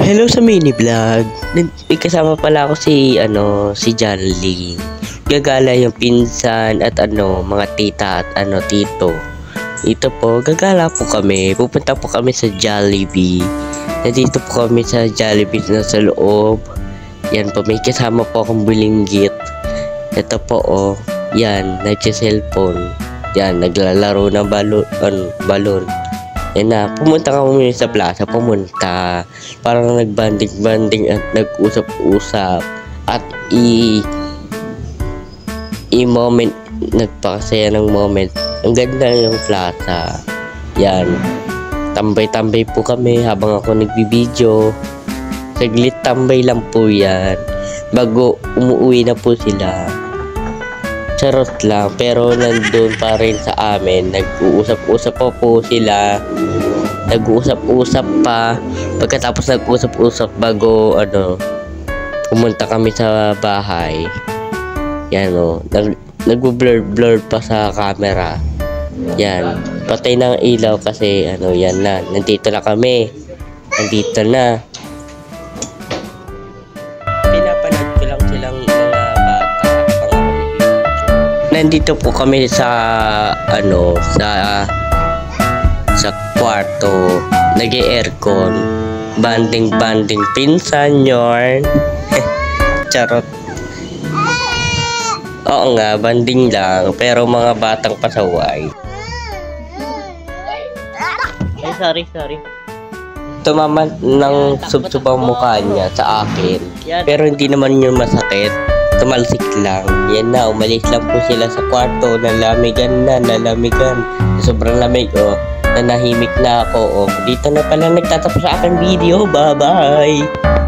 Hello sa mini vlog. May kasama pala ako si John Lee. Gagala yung pinsan at mga tita at tito. Ito po, gagala po kami. Pupunta po kami sa Jollibee. Nandito po kami sa Jollibee na sa loob. Yan po, may kasama po akong bulinggit. Ito po yan, nagsi-cellphone. Yan, naglalaro ng balon. Yan na, pumunta kami sa plaza, parang nagbanding-banding at nag-usap-usap at i-moment, nagpakasaya ng moment. Ang ganda yung plaza. Yan, tambay-tambay po kami habang ako nagbibideo. Saglit tambay lang po yan, bago umuwi na po sila. Charot lang, pero nandun pa rin sa amin. Nag-uusap-usap po sila. Nag-uusap-usap pa. Pagkatapos nag-uusap-usap bago pumunta kami sa bahay. Yan nag-blur pa sa camera. Yan, patay ng ilaw kasi yan na. Nandito na kami. Nandito na. Pinapanood ko lang silang mga bata. Nandito po kami sa sa kwarto, nag-aircon, banding pinsan yorn. Charot. Oo nga, banding lang, pero mga batang pasaway. Ay, sorry. Tumaman ng sub-sub ang mukha niya sa akin, pero hindi naman yun masakit. Tumalsik lang. Yan na, umalis lang po sila sa kwarto. Nalamigan. Sobrang lamig nanahimik na ako. Dito na pala nagtatapos sa aking video. Bye-bye!